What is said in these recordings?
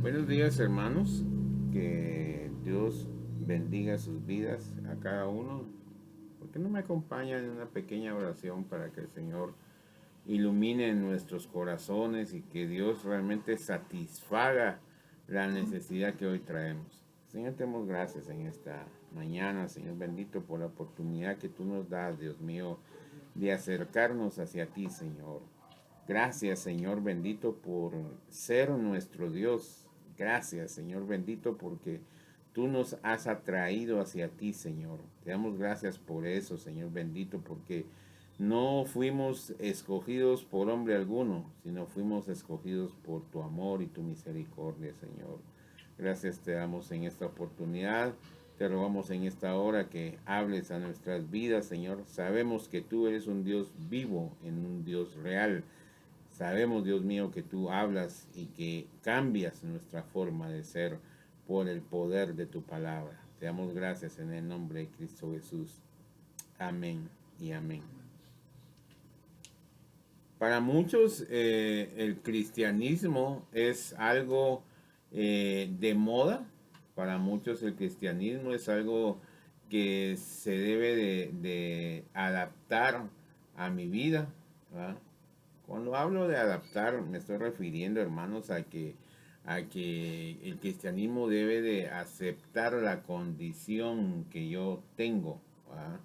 Buenos días, hermanos. Que Dios bendiga sus vidas a cada uno. ¿Por qué no me acompañan en una pequeña oración para que el Señor ilumine nuestros corazones y que Dios realmente satisfaga la necesidad que hoy traemos? Señor, te damos gracias en esta mañana, Señor bendito, por la oportunidad que tú nos das, Dios mío, de acercarnos hacia ti, Señor. Gracias, Señor bendito, por ser nuestro Dios. Gracias, Señor bendito, porque tú nos has atraído hacia ti, Señor. Te damos gracias por eso, Señor bendito, porque no fuimos escogidos por hombre alguno, sino fuimos escogidos por tu amor y tu misericordia, Señor. Gracias te damos en esta oportunidad. Te rogamos en esta hora que hables a nuestras vidas, Señor. Sabemos que tú eres un Dios vivo, en un Dios real. Sabemos, Dios mío, que tú hablas y que cambias nuestra forma de ser por el poder de tu palabra. Te damos gracias en el nombre de Cristo Jesús. Amén y amén. Para muchos el cristianismo es algo de moda. Para muchos el cristianismo es algo que se debe de adaptar a mi vida, ¿verdad? Cuando hablo de adaptar, me estoy refiriendo, hermanos, a que el cristianismo debe de aceptar la condición que yo tengo, ¿verdad?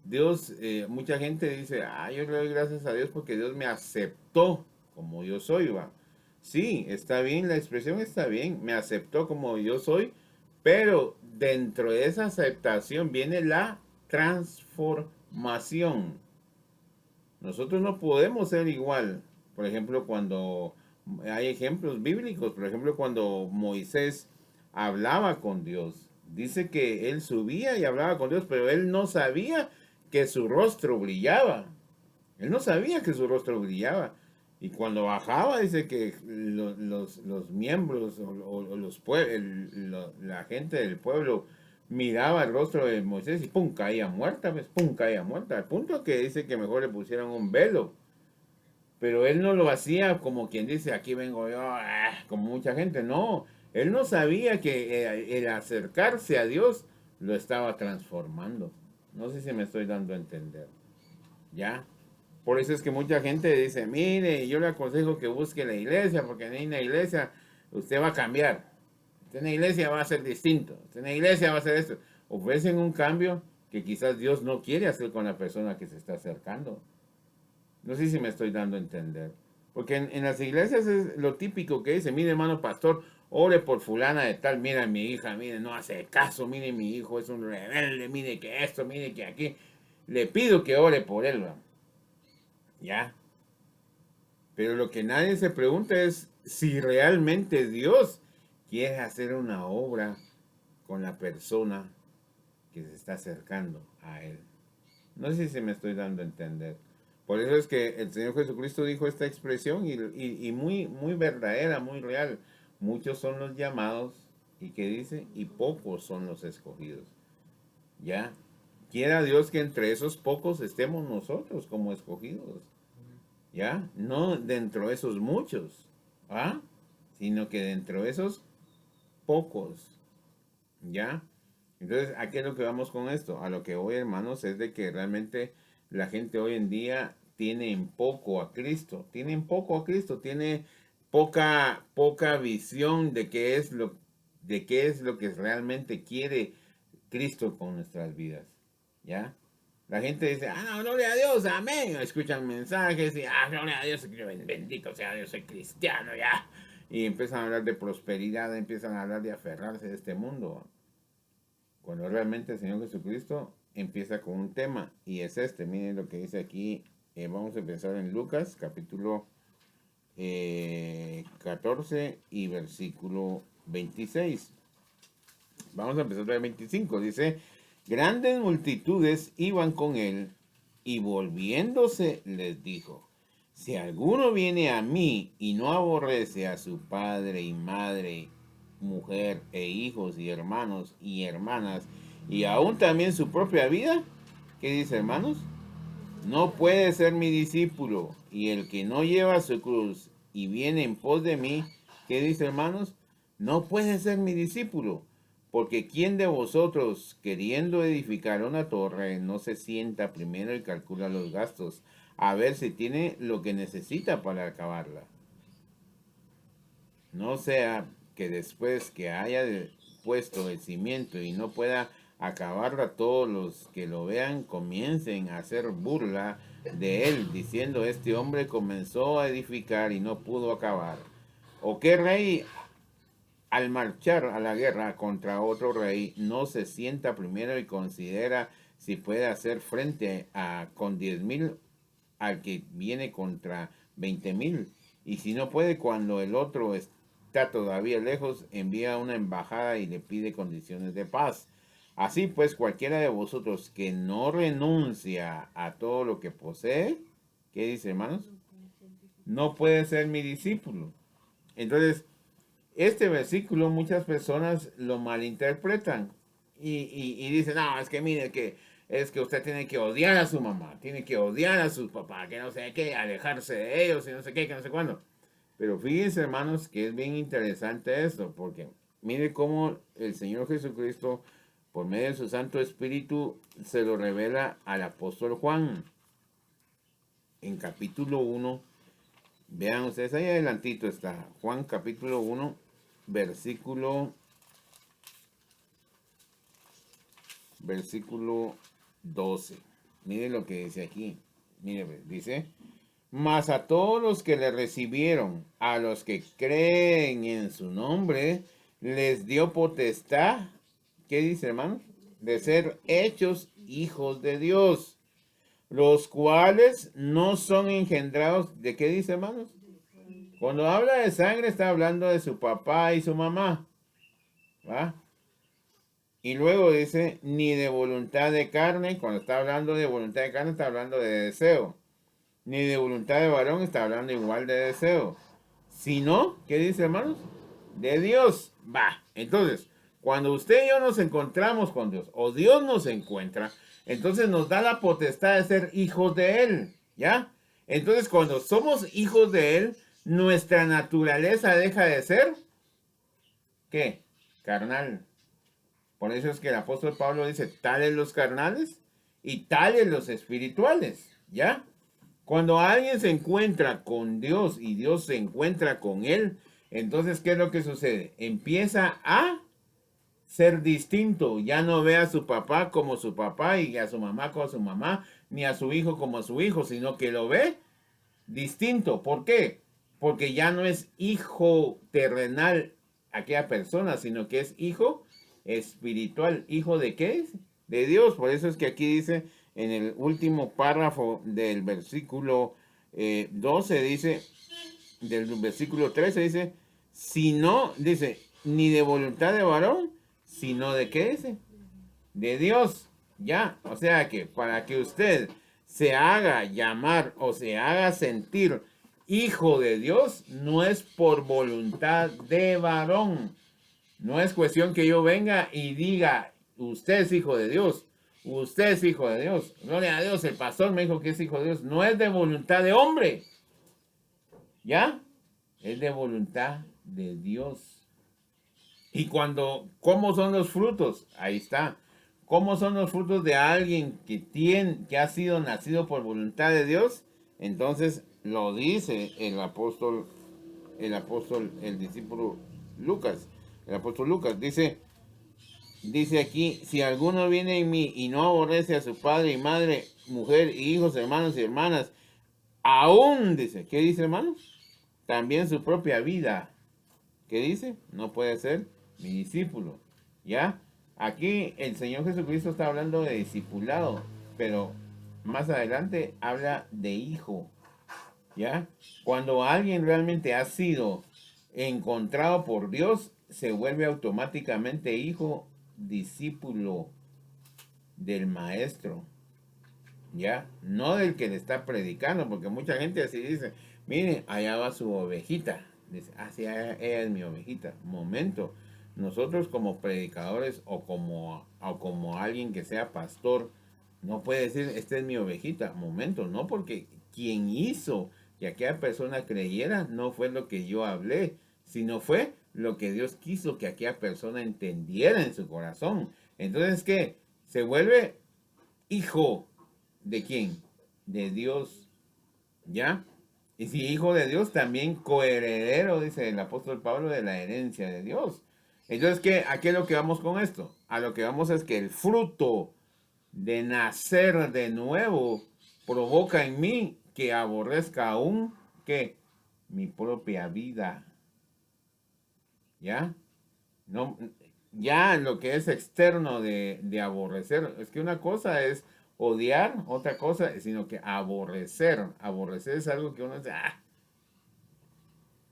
Dios, mucha gente dice, yo le doy gracias a Dios porque Dios me aceptó como yo soy, va. Sí, está bien, la expresión está bien, me aceptó como yo soy, pero dentro de esa aceptación viene la transformación. Nosotros no podemos ser igual. Por ejemplo, cuando hay ejemplos bíblicos, por ejemplo, cuando Moisés hablaba con Dios, dice que él subía y hablaba con Dios, pero él no sabía que su rostro brillaba. Él no sabía que su rostro brillaba. Y cuando bajaba, dice que los miembros o los la gente del pueblo miraba el rostro de Moisés y pum, caía muerta, pues, pum, caía muerta. Al punto que dice que mejor le pusieran un velo. Pero él no lo hacía como quien dice, aquí vengo yo, como mucha gente. No, él no sabía que el acercarse a Dios lo estaba transformando. No sé si me estoy dando a entender. ¿Ya? Por eso es que mucha gente dice, mire, yo le aconsejo que busque la iglesia, porque en la iglesia usted va a cambiar. Usted en la iglesia va a ser distinto. Usted en la iglesia va a hacer esto. Ofrecen un cambio que quizás Dios no quiere hacer con la persona que se está acercando. No sé si me estoy dando a entender. Porque en las iglesias es lo típico que dice, mire hermano pastor, ore por fulana de tal, mira mi hija, mire, no hace caso, mire mi hijo es un rebelde, mire que esto, mire que aquí. Le pido que ore por él, ¿va? ¿Ya? Pero lo que nadie se pregunta es si realmente Dios quiere hacer una obra con la persona que se está acercando a Él. No sé si me estoy dando a entender. Por eso es que el Señor Jesucristo dijo esta expresión y muy, muy verdadera, muy real. Muchos son los llamados y que dice, y pocos son los escogidos. ¿Ya? Quiera Dios que entre esos pocos estemos nosotros como escogidos. ¿Ya? No dentro de esos muchos, ¿ah? Sino que dentro de esos pocos, ¿ya? Entonces, ¿a qué es lo que vamos con esto? A lo que hoy, hermanos, es de que realmente la gente hoy en día tiene en poco a Cristo, tiene en poco a Cristo, tiene poca visión de qué es lo que realmente quiere Cristo con nuestras vidas, ¿ya? La gente dice, gloria a Dios, amén. Escuchan mensajes y, gloria a Dios, bendito sea Dios, soy cristiano, ya. Y empiezan a hablar de prosperidad, empiezan a hablar de aferrarse de este mundo. Cuando realmente el Señor Jesucristo empieza con un tema y es este. Miren lo que dice aquí. Vamos a empezar en Lucas, capítulo 14 y versículo 26. Vamos a empezar del 25. Dice, grandes multitudes iban con él y volviéndose les dijo, si alguno viene a mí y no aborrece a su padre y madre, mujer e hijos y hermanos y hermanas, y aún también su propia vida, ¿qué dice hermanos? No puede ser mi discípulo. Y el que no lleva su cruz y viene en pos de mí, ¿qué dice hermanos? no puede ser mi discípulo, porque ¿quién de vosotros, queriendo edificar una torre, no se sienta primero y calcula los gastos, a ver si tiene lo que necesita para acabarla? No sea que después que haya puesto el cimiento y no pueda acabarla, todos los que lo vean comiencen a hacer burla de él, diciendo: este hombre comenzó a edificar y no pudo acabar. ¿O qué rey, al marchar a la guerra contra otro rey, no se sienta primero y considera si puede hacer frente con 10,000 al que viene contra 20,000? Y si no puede, cuando el otro está todavía lejos, envía una embajada y le pide condiciones de paz. Así pues, cualquiera de vosotros que no renuncia a todo lo que posee, ¿qué dice, hermanos? No puede ser mi discípulo. Entonces, este versículo muchas personas lo malinterpretan y dicen: no, es que mire que es que usted tiene que odiar a su mamá, tiene que odiar a su papá, que no sé qué, alejarse de ellos y no sé qué, que no sé cuándo. Pero fíjense, hermanos, que es bien interesante esto, porque mire cómo el Señor Jesucristo, por medio de su Santo Espíritu, se lo revela al apóstol Juan en capítulo 1. Vean ustedes, ahí adelantito está Juan capítulo 1, versículo, versículo 12. Miren lo que dice aquí. Miren, dice: mas a todos los que le recibieron, a los que creen en su nombre, les dio potestad, ¿qué dice, hermanos? De ser hechos hijos de Dios, los cuales no son engendrados, ¿de qué dice, hermanos? Cuando habla de sangre está hablando de su papá y su mamá, ¿va? Y luego dice, ni de voluntad de carne. Cuando está hablando de voluntad de carne está hablando de deseo. Ni de voluntad de varón está hablando igual de deseo. Sino, ¿qué dice, hermanos? De Dios. Va. Entonces, cuando usted y yo nos encontramos con Dios, o Dios nos encuentra, entonces nos da la potestad de ser hijos de Él. ¿Ya? Entonces, cuando somos hijos de Él, nuestra naturaleza deja de ser, ¿qué? Carnal. Por eso es que el apóstol Pablo dice: tales los carnales y tales los espirituales. ¿Ya? Cuando alguien se encuentra con Dios y Dios se encuentra con él, entonces, ¿qué es lo que sucede? Empieza a ser distinto. Ya no ve a su papá como su papá y a su mamá como su mamá, ni a su hijo como a su hijo, sino que lo ve distinto. ¿Por qué? Porque ya no es hijo terrenal aquella persona, sino que es hijo espiritual. ¿Hijo de qué es? De Dios. Por eso es que aquí dice en el último párrafo del versículo 12, dice, del versículo 13, dice: si no, dice, ni de voluntad de varón, sino de qué dice, de Dios. Ya, o sea que para que usted se haga llamar o se haga sentir hijo de Dios, no es por voluntad de varón. No es cuestión que yo venga y diga: usted es hijo de Dios, usted es hijo de Dios. Gloria a Dios, el pastor me dijo que es hijo de Dios. No es de voluntad de hombre, ¿ya? Es de voluntad de Dios. Y cuando, ¿cómo son los frutos? Ahí está. ¿Cómo son los frutos de alguien que ha sido nacido por voluntad de Dios? Entonces lo dice el discípulo Lucas. El apóstol Lucas dice aquí: si alguno viene en mí y no aborrece a su padre y madre, mujer y hijos, hermanos y hermanas, aún dice, ¿qué dice, hermanos? También su propia vida. ¿Qué dice? No puede ser mi discípulo. ¿Ya? Aquí el Señor Jesucristo está hablando de discipulado, pero más adelante habla de hijo. ¿Ya? Cuando alguien realmente ha sido encontrado por Dios, se vuelve automáticamente hijo, discípulo del maestro. ¿Ya? No del que le está predicando, porque mucha gente así dice: mire, allá va su ovejita. Dice: ah, sí, ella es mi ovejita. Momento. Nosotros como predicadores o como alguien que sea pastor, no puede decir: esta es mi ovejita. Momento, no, porque quien hizo que aquella persona creyera no fue lo que yo hablé, sino fue lo que Dios quiso que aquella persona entendiera en su corazón. Entonces, ¿qué? Se vuelve hijo de quién? De Dios, ¿ya? Y si hijo de Dios, también coheredero, dice el apóstol Pablo, de la herencia de Dios. Entonces, ¿qué? ¿A qué es lo que vamos con esto? A lo que vamos es que el fruto de nacer de nuevo provoca en mí que aborrezca aún que mi propia vida. ¿Ya? No, ya lo que es externo de aborrecer, es que una cosa es odiar, otra cosa es sino que aborrecer. Aborrecer es algo que uno dice,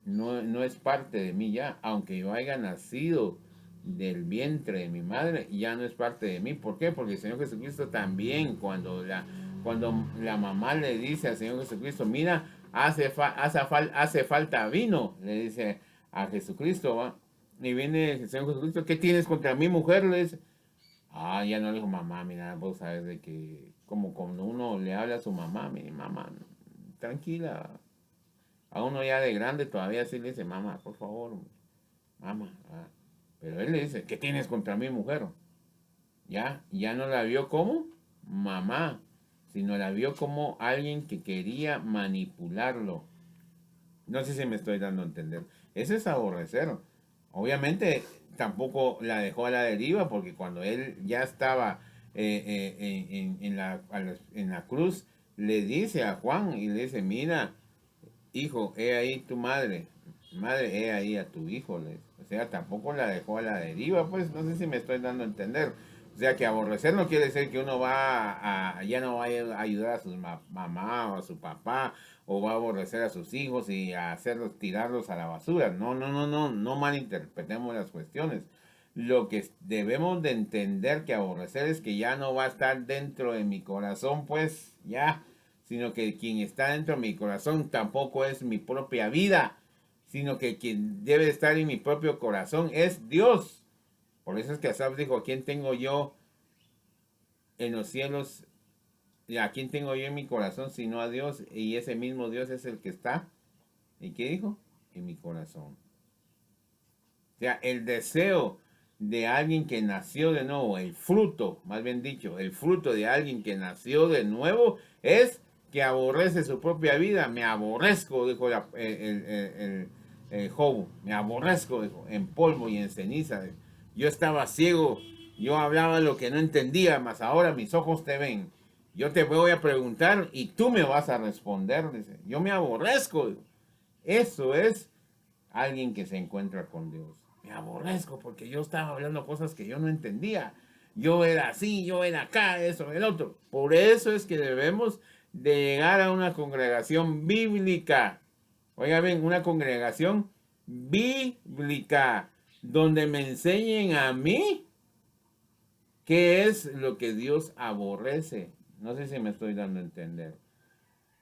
no es parte de mí ya, aunque yo haya nacido del vientre de mi madre, ya no es parte de mí. ¿Por qué? Porque el Señor Jesucristo también, cuando la mamá le dice al Señor Jesucristo, mira, hace falta vino, le dice a Jesucristo, ¿va? Y viene el Señor Jesucristo, ¿qué tienes contra mi mujer? Le dice, ya no le dijo mamá, mira, vos sabes de que como cuando uno le habla a su mamá, mi mamá, tranquila, a uno ya de grande todavía sí le dice, mamá, por favor, mamá. Pero él le dice, ¿qué tienes contra mi mujer? Ya no la vio como mamá, sino la vio como alguien que quería manipularlo. No sé si me estoy dando a entender. Ese es aborrecer. Obviamente tampoco la dejó a la deriva porque cuando él ya estaba en la cruz, le dice a Juan y le dice, mira, hijo, he ahí tu madre. Madre, he ahí a tu hijo. O sea, tampoco la dejó a la deriva, pues no sé si me estoy dando a entender. O sea, que aborrecer no quiere decir que uno ya no va a ayudar a su mamá o a su papá, o va a aborrecer a sus hijos y a hacerlos, tirarlos a la basura. No malinterpretemos las cuestiones. Lo que debemos de entender que aborrecer es que ya no va a estar dentro de mi corazón, pues ya, sino que quien está dentro de mi corazón tampoco es mi propia vida, sino que quien debe estar en mi propio corazón es Dios. Por eso es que Asaf dijo, ¿a quién tengo yo en los cielos? ¿A quién tengo yo en mi corazón sino a Dios? Y ese mismo Dios es el que está. ¿Y qué dijo? En mi corazón. O sea, el deseo de alguien que nació de nuevo, el fruto, más bien dicho, el fruto de alguien que nació de nuevo es que aborrece su propia vida. Me aborrezco, dijo el Job, me aborrezco, dijo, en polvo y en ceniza. Yo estaba ciego, yo hablaba lo que no entendía, mas ahora mis ojos te ven. Yo te voy a preguntar y tú me vas a responder, dice. Yo me aborrezco, dijo. Eso es alguien que se encuentra con Dios. Me aborrezco porque yo estaba hablando cosas que yo no entendía. Yo era así, yo era acá, eso, el otro. Por eso es que debemos de llegar a una congregación bíblica. Oiga bien, una congregación bíblica donde me enseñen a mí qué es lo que Dios aborrece. No sé si me estoy dando a entender.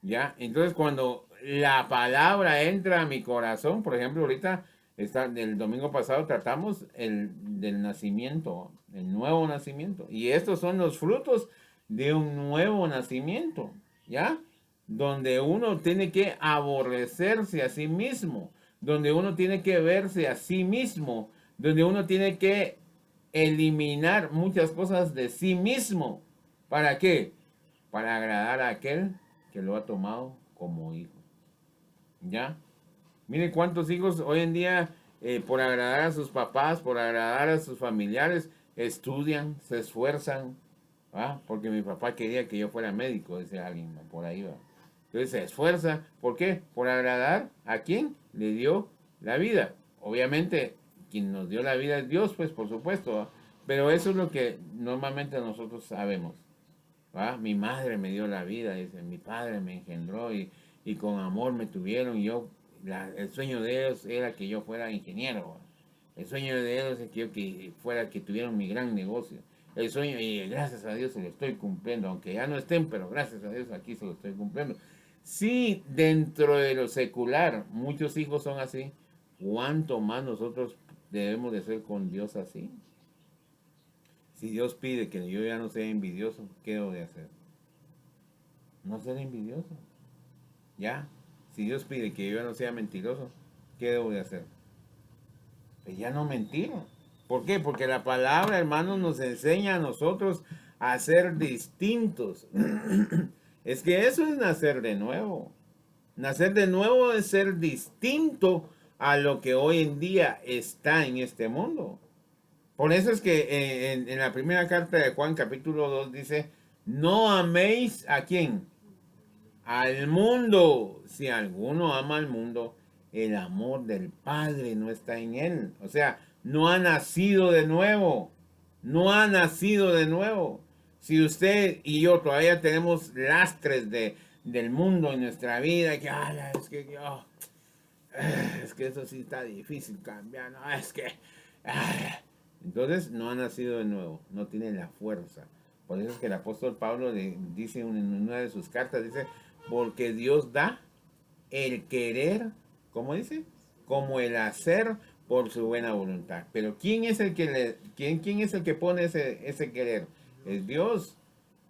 ¿Ya? Entonces cuando la palabra entra a mi corazón, por ejemplo, ahorita el domingo pasado tratamos del nacimiento, el nuevo nacimiento. Y estos son los frutos de un nuevo nacimiento, ¿ya? Donde uno tiene que aborrecerse a sí mismo, donde uno tiene que verse a sí mismo, donde uno tiene que eliminar muchas cosas de sí mismo. ¿Para qué? Para agradar a aquel que lo ha tomado como hijo. ¿Ya? Miren cuántos hijos hoy en día, por agradar a sus papás, por agradar a sus familiares, estudian, se esfuerzan. ¿Va? Porque mi papá quería que yo fuera médico, dice alguien, ¿va? Por ahí va. Entonces se esfuerza. ¿Por qué? Por agradar a quien le dio la vida. Obviamente, quien nos dio la vida es Dios, pues por supuesto. ¿Va? Pero eso es lo que normalmente nosotros sabemos. ¿Va? Mi madre me dio la vida, dice, mi padre me engendró y con amor me tuvieron. Y yo, el sueño de ellos era que yo fuera ingeniero. ¿Va? El sueño de ellos es que tuvieran mi gran negocio. El sueño, y gracias a Dios se lo estoy cumpliendo, aunque ya no estén, pero gracias a Dios aquí se lo estoy cumpliendo. Sí, dentro de lo secular, muchos hijos son así. ¿Cuánto más nosotros debemos de ser con Dios así? Si Dios pide que yo ya no sea envidioso, ¿qué debo de hacer? No ser envidioso. ¿Ya? Si Dios pide que yo ya no sea mentiroso, ¿qué debo de hacer? pues ya no mentir. ¿Por qué? Porque la palabra, hermanos, nos enseña a nosotros a ser distintos. Es que eso es nacer de nuevo. Nacer de nuevo es ser distinto a lo que hoy en día está en este mundo. Por eso es que en la primera carta de Juan capítulo 2 dice, no améis a quién, al mundo. Si alguno ama al mundo, el amor del Padre no está en él. O sea, no ha nacido de nuevo. No ha nacido de nuevo. Si usted y yo todavía tenemos lastres del mundo en nuestra vida, que es que eso sí está difícil cambiar, no, es que entonces no ha nacido de nuevo, no tiene la fuerza. Por eso es que el apóstol Pablo dice en una de sus cartas, dice, porque Dios da el querer, ¿cómo dice? Como el hacer por su buena voluntad. Pero ¿quién es el que quién es el que pone ese querer? Es Dios.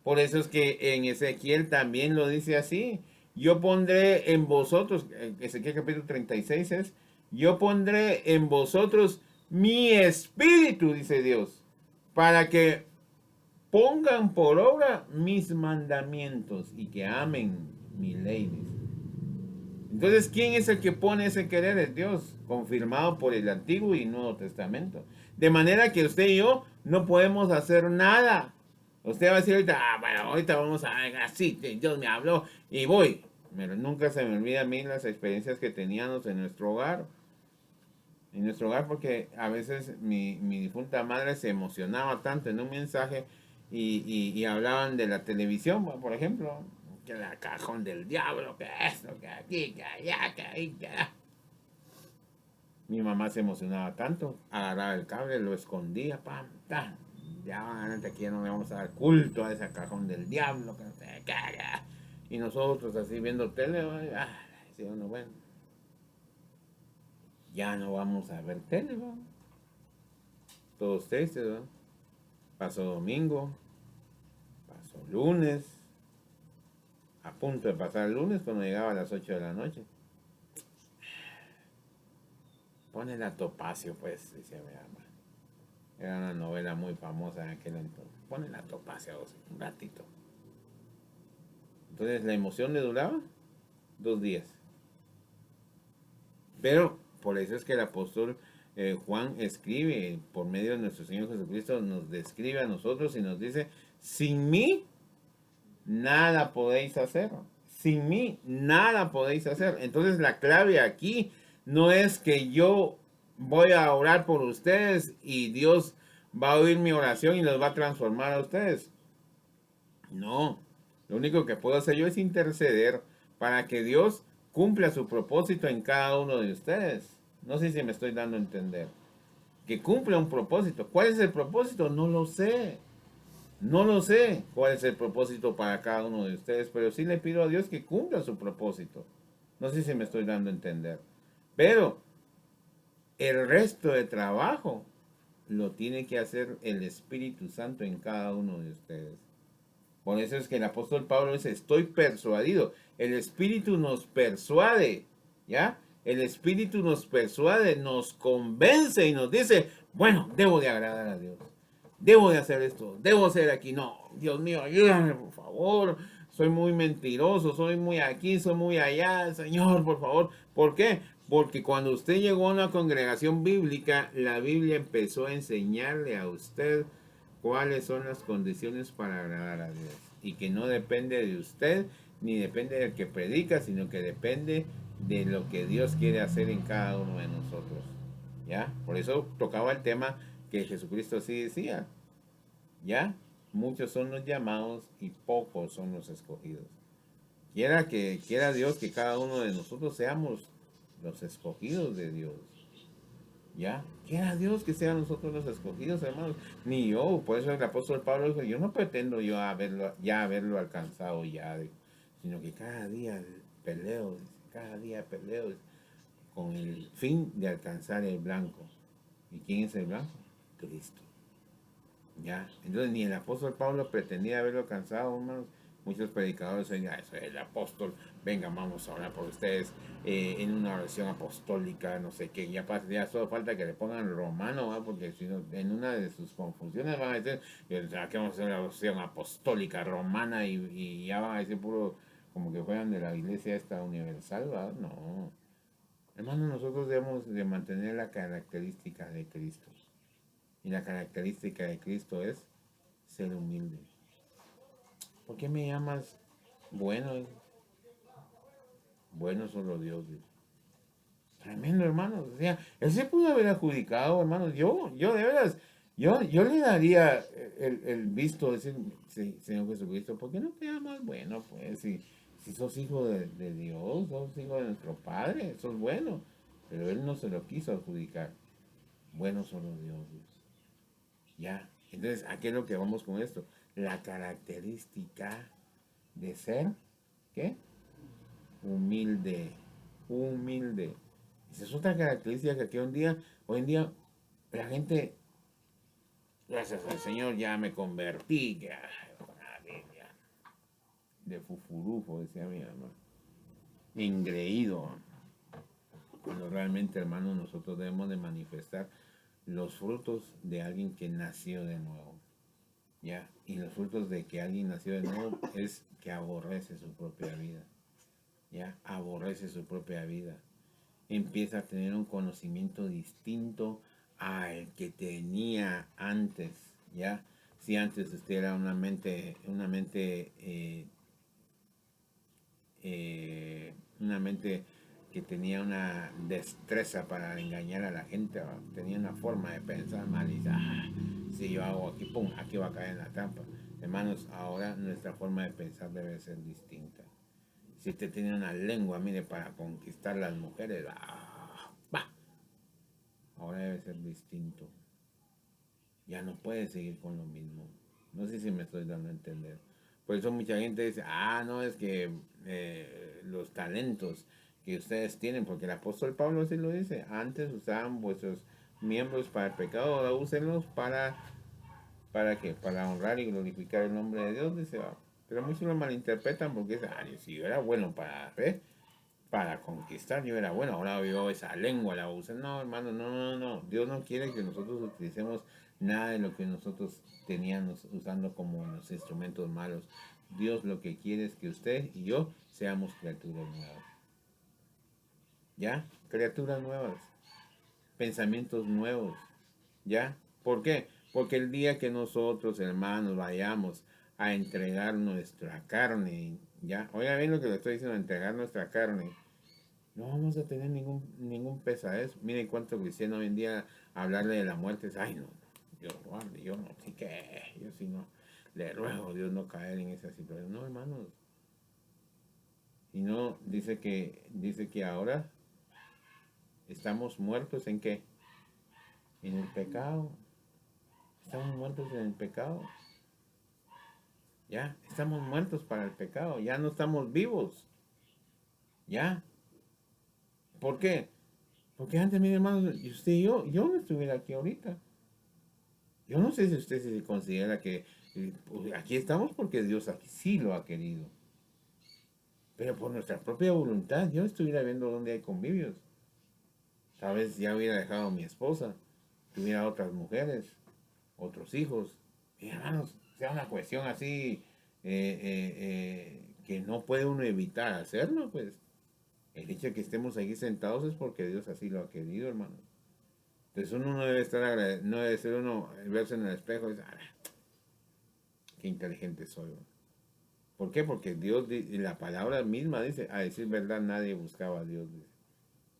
Por eso es que en Ezequiel también lo dice así. Yo pondré en vosotros, Ezequiel capítulo 36 es, yo pondré en vosotros mi espíritu, dice Dios, para que pongan por obra mis mandamientos y que amen mi ley. Entonces, ¿quién es el que pone ese querer? Es Dios, confirmado por el Antiguo y Nuevo Testamento. De manera que usted y yo no podemos hacer nada. Usted va a decir ahorita, bueno, ahorita vamos a ver, así, Dios me habló y voy. Pero nunca se me olvida a mí las experiencias que teníamos en nuestro hogar. En nuestro hogar, porque a veces mi difunta madre se emocionaba tanto en un mensaje y hablaban de la televisión, por ejemplo, que el cajón del diablo, que esto, que aquí, que allá, que ahí, que allá. Mi mamá se emocionaba tanto, agarraba el cable, lo escondía, pam, tan. Ya, aquí no le vamos a dar culto a ese cajón del diablo, que no sé qué, y nosotros así viendo tele, sí, bueno, ya no vamos a ver tele, ¿no? Todos tristes, ¿no? Pasó domingo, pasó lunes, a punto de pasar el lunes cuando llegaba a las 8 de la noche. Pone la Topacio, pues, decía mi mamá. Era una novela muy famosa en aquel entonces. Pone la Topacio un ratito. Entonces la emoción le duraba 2 días. Pero por eso es que el apóstol Juan escribe, por medio de nuestro Señor Jesucristo, nos describe a nosotros y nos dice, sin mí nada podéis hacer. Sin mí nada podéis hacer. Entonces la clave aquí no es que yo voy a orar por ustedes y Dios va a oír mi oración y los va a transformar a ustedes. No, lo único que puedo hacer yo es interceder para que Dios cumpla su propósito en cada uno de ustedes. No sé si me estoy dando a entender. Que cumpla un propósito. ¿Cuál es el propósito? No lo sé. No lo sé cuál es el propósito para cada uno de ustedes, pero sí le pido a Dios que cumpla su propósito. No sé si me estoy dando a entender. Pero el resto de trabajo lo tiene que hacer el Espíritu Santo en cada uno de ustedes. Por eso es que el apóstol Pablo dice, estoy persuadido. El Espíritu nos persuade, ¿ya? El Espíritu nos persuade, nos convence y nos dice, bueno, debo de agradar a Dios. Debo de hacer esto, debo ser aquí. No, Dios mío, ayúdame, por favor. Soy muy mentiroso, soy muy aquí, soy muy allá. Señor, por favor. ¿Por qué? Porque cuando usted llegó a una congregación bíblica, la Biblia empezó a enseñarle a usted cuáles son las condiciones para agradar a Dios. Y que no depende de usted, ni depende del que predica, sino que depende de lo que Dios quiere hacer en cada uno de nosotros. ¿Ya? Por eso tocaba el tema que Jesucristo sí decía. ¿Ya? Muchos son los llamados y pocos son los escogidos. Quiera Dios que cada uno de nosotros seamos los escogidos de Dios. ¿Ya? Quiera Dios que sean nosotros los escogidos, hermanos. Ni yo, por eso el apóstol Pablo dijo, yo no pretendo yo haberlo alcanzado ya, sino que cada día peleo, con el fin de alcanzar el blanco. ¿Y quién es el blanco? Cristo. ¿Ya? Entonces ni el apóstol Pablo pretendía haberlo alcanzado, hermanos, muchos predicadores dicen, "Ah, soy el apóstol, venga, vamos a orar por ustedes en una oración apostólica, no sé qué, ya solo falta que le pongan romano, ¿va? Porque si no, en una de sus confusiones van a decir, que vamos a hacer una oración apostólica romana y ya van a decir puro, como que fueran de la iglesia esta universal, ¿va? No. Hermano, nosotros debemos de mantener la característica de Cristo. Y la característica de Cristo es ser humilde. ¿Por qué me llamas bueno? Bueno solo Dios. Dice. Tremendo, hermano. O sea, él se pudo haber adjudicado, hermano. Yo de veras, yo le daría el visto, decir, sí, Señor Jesucristo, ¿por qué no te llamas bueno? Pues si sos hijo de Dios, sos hijo de nuestro Padre, sos bueno. Pero él no se lo quiso adjudicar. Bueno solo Dios. Dice. Ya. Entonces, ¿a qué es lo que vamos con esto? La característica de ser, ¿qué? Humilde. Humilde. Esa es otra característica que hoy en día, la gente, gracias al Señor, ya me convertí, ya, de fufurufo, decía mi mamá. Engreído. Cuando realmente, hermano, nosotros debemos de manifestar los frutos de alguien que nació de nuevo. ¿Ya? Y los frutos de que alguien nació de nuevo es que aborrece su propia vida. ¿Ya? Aborrece su propia vida. Empieza a tener un conocimiento distinto al que tenía antes. ¿Ya? Si antes usted era una mente que tenía una destreza para engañar a la gente, ¿va? Tenía una forma de pensar mal y dice, si yo hago aquí, pum, aquí va a caer en la trampa. Hermanos, ahora nuestra forma de pensar debe ser distinta. Si usted tiene una lengua, mire, para conquistar las mujeres, bah, ahora debe ser distinto. Ya no puede seguir con lo mismo. No sé si me estoy dando a entender. Por eso mucha gente dice, no, es que los talentos que ustedes tienen, porque el apóstol Pablo así lo dice, antes usaban vuestros miembros para el pecado, ahora úsenlos ¿para qué? Para honrar y glorificar el nombre de Dios, dice, pero muchos lo malinterpretan porque dicen, si yo era bueno para conquistar, yo era bueno, ahora yo esa lengua la uso. No, hermano, no. Dios no quiere que nosotros utilicemos nada de lo que nosotros teníamos usando como los instrumentos malos. Dios lo que quiere es que usted y yo seamos criaturas nuevas. ¿Ya? Criaturas nuevas. Pensamientos nuevos. ¿Ya? ¿Por qué? Porque el día que nosotros, hermanos, vayamos a entregar nuestra carne, ¿ya? Oiga bien lo que le estoy diciendo, entregar nuestra carne, no vamos a tener ningún pesadez. Miren cuánto cristiano hoy en día hablarle de la muerte es, ay no, Dios guarde, yo no, sí que, yo sí no, le ruego a Dios no caer en esa situación. No, hermanos. Y no, dice que ahora estamos muertos en qué? En el pecado. Estamos muertos en el pecado. Ya, estamos muertos para el pecado. Ya no estamos vivos. Ya. ¿Por qué? Porque antes, mi hermano, y usted y yo no estuviera aquí ahorita. Yo no sé si usted se considera que pues, aquí estamos porque Dios aquí sí lo ha querido. Pero por nuestra propia voluntad, yo estuviera viendo dónde hay convivios. Tal vez ya hubiera dejado a mi esposa, tuviera otras mujeres, otros hijos. Y hermanos, sea una cuestión así que no puede uno evitar hacerlo, pues. El hecho de que estemos aquí sentados es porque Dios así lo ha querido, hermano. Entonces uno no debe estar no debe ser uno verse en el espejo y decir, qué inteligente soy. ¿No? ¿Por qué? Porque Dios, la palabra misma dice, a decir verdad, nadie buscaba a Dios. Dice.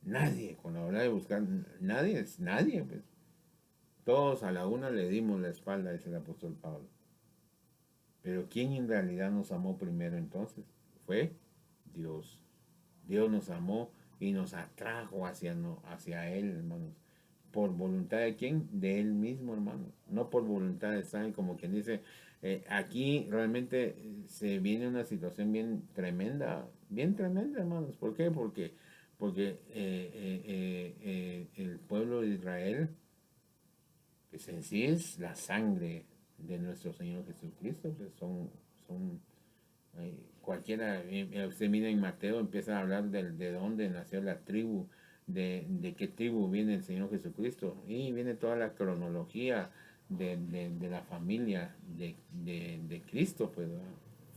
Nadie, con la hora de buscar, nadie es nadie. Pues. Todos a la una le dimos la espalda, dice el apóstol Pablo. Pero ¿quién en realidad nos amó primero entonces? Fue Dios. Dios nos amó y nos atrajo hacia Él, hermanos. ¿Por voluntad de quién? De Él mismo, hermanos. No por voluntad de San, como quien dice, aquí realmente se viene una situación bien tremenda, hermanos. ¿Por qué? Porque el pueblo de Israel, pues en sí es la sangre de nuestro Señor Jesucristo, pues son Cualquiera, usted mira en Mateo, empieza a hablar de dónde nació la tribu, de qué tribu viene el Señor Jesucristo. Y viene toda la cronología de la familia de Cristo, pues, ¿verdad?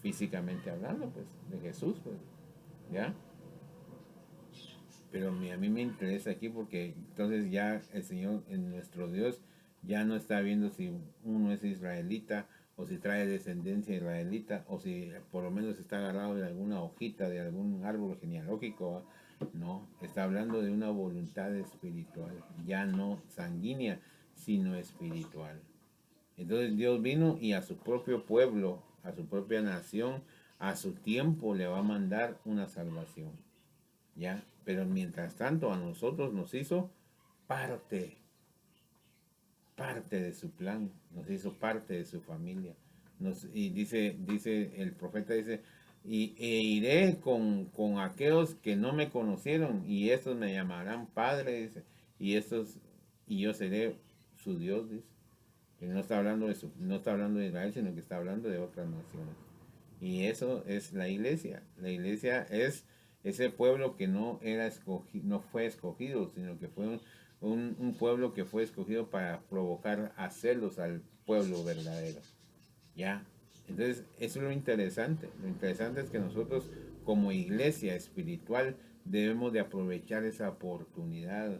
Físicamente hablando, pues, de Jesús, pues, ¿ya? Pero a mí me interesa aquí porque entonces ya el Señor, en nuestro Dios, ya no está viendo si uno es israelita o si trae descendencia israelita o si por lo menos está agarrado de alguna hojita de algún árbol genealógico. ¿Va? No, está hablando de una voluntad espiritual, ya no sanguínea, sino espiritual. Entonces Dios vino y a su propio pueblo, a su propia nación, a su tiempo le va a mandar una salvación. ¿Ya? Pero mientras tanto a nosotros nos hizo parte, parte de su plan, nos hizo parte de su familia. Y dice el profeta, dice, iré con aquellos que no me conocieron y estos me llamarán padre, dice, y yo seré su Dios, dice. Que no está hablando no está hablando de Israel, sino que está hablando de otras naciones. Y eso es la iglesia. La iglesia es ese pueblo que no era no fue escogido, sino que fue un pueblo que fue escogido para provocar a celos al pueblo verdadero. ¿Ya? Entonces, eso es lo interesante. Lo interesante es que nosotros, como iglesia espiritual, debemos de aprovechar esa oportunidad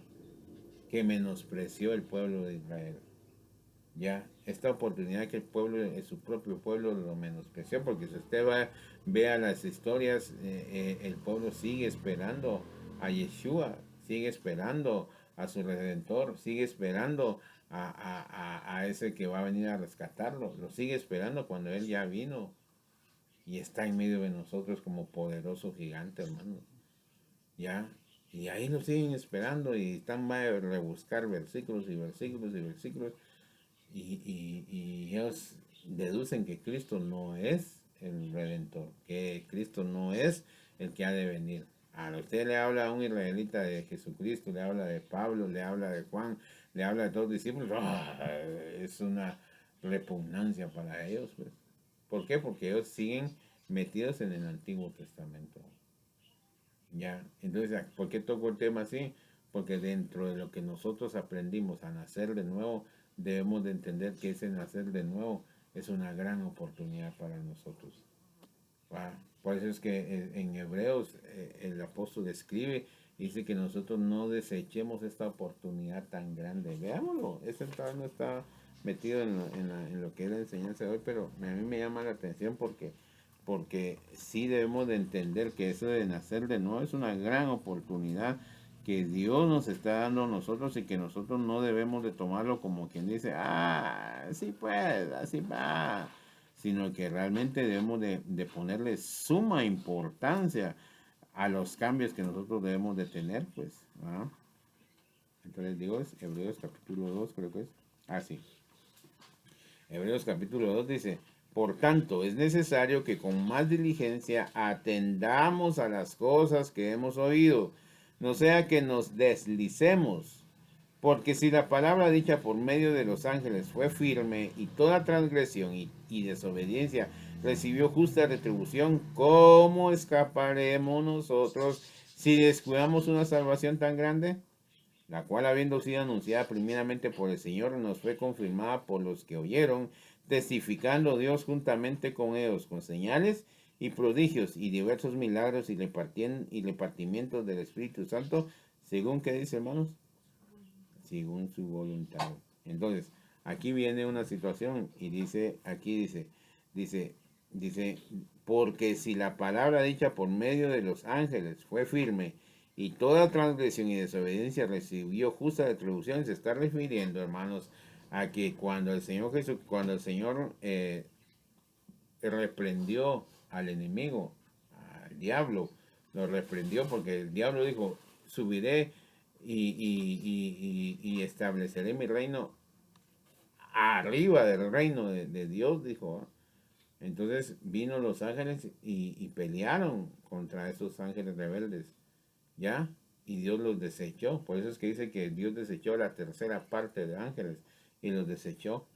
que menospreció el pueblo de Israel. Ya, esta oportunidad que el pueblo, su propio pueblo lo menospreció, porque si usted ve a las historias, el pueblo sigue esperando a Yeshua, sigue esperando a su Redentor, sigue esperando a ese que va a venir a rescatarlo, lo sigue esperando cuando Él ya vino y está en medio de nosotros como poderoso gigante, hermano. Ya, y ahí lo siguen esperando y están va a rebuscar versículos y versículos y versículos y ellos deducen que Cristo no es el Redentor, que Cristo no es el que ha de venir. A usted le habla a un israelita de Jesucristo, le habla de Pablo, le habla de Juan, le habla de todos los discípulos. Es una repugnancia para ellos. Pues. ¿Por qué? Porque ellos siguen metidos en el Antiguo Testamento. Ya, entonces, ¿por qué toco el tema así? Porque dentro de lo que nosotros aprendimos a nacer de nuevo, debemos de entender que ese nacer de nuevo es una gran oportunidad para nosotros. ¿Va? Por eso es que en Hebreos el apóstol escribe, dice que nosotros no desechemos esta oportunidad tan grande. Veámoslo, ese no está metido en lo que es la enseñanza de hoy, pero a mí me llama la atención porque sí debemos de entender que eso de nacer de nuevo es una gran oportunidad que Dios nos está dando a nosotros y que nosotros no debemos de tomarlo como quien dice, sí pues, así va, sino que realmente debemos de ponerle suma importancia a los cambios que nosotros debemos de tener, pues, ¿no? Entonces digo, es Hebreos capítulo 2 creo que es, sí. Hebreos capítulo 2 dice, por tanto, es necesario que con más diligencia atendamos a las cosas que hemos oído, no sea que nos deslicemos. Porque si la palabra dicha por medio de los ángeles fue firme y toda transgresión y desobediencia recibió justa retribución, ¿cómo escaparemos nosotros si descuidamos una salvación tan grande? La cual habiendo sido anunciada primeramente por el Señor, nos fue confirmada por los que oyeron, testificando Dios juntamente con ellos, con señales y prodigios y diversos milagros y repartimientos del Espíritu Santo, según que dice, hermanos, según su voluntad. Entonces, aquí viene una situación y dice, porque si la palabra dicha por medio de los ángeles fue firme y toda transgresión y desobediencia recibió justa retribución, se está refiriendo, hermanos, a que cuando el Señor Jesús, cuando el Señor reprendió al enemigo, al diablo, lo reprendió porque el diablo dijo, subiré y estableceré mi reino arriba del reino de Dios, dijo. Entonces vino los ángeles y pelearon contra esos ángeles rebeldes, ¿ya? Y Dios los desechó. Por eso es que dice que Dios desechó la tercera parte de ángeles y los desechó,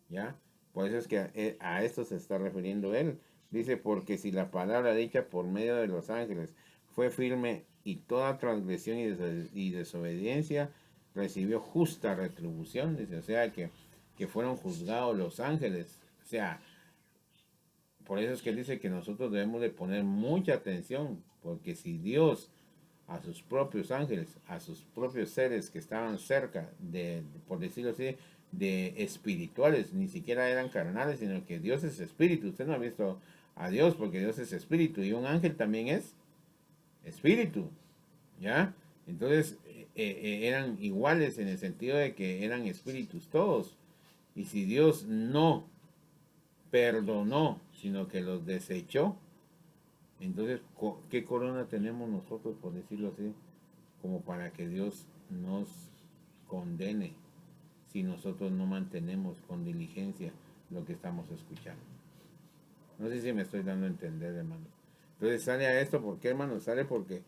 ¿ya? Por eso es que a esto se está refiriendo él, Dice, porque si la palabra dicha por medio de los ángeles fue firme y toda transgresión y desobediencia recibió justa retribución, dice, o sea que fueron juzgados los ángeles. O sea, por eso es que dice que nosotros debemos de poner mucha atención, porque si Dios a sus propios ángeles, a sus propios seres que estaban cerca de, por decirlo así, de espirituales, ni siquiera eran carnales, sino que Dios es espíritu. Usted no ha visto a Dios porque Dios es espíritu y un ángel también es espíritu, ¿ya? Entonces eran iguales en el sentido de que eran espíritus todos. Y si Dios no perdonó, sino que los desechó, entonces, ¿qué corona tenemos nosotros, por decirlo así, como para que Dios nos condene si nosotros no mantenemos con diligencia lo que estamos escuchando? No sé si me estoy dando a entender, hermano. Entonces sale a esto, ¿por qué, hermano? Sale porque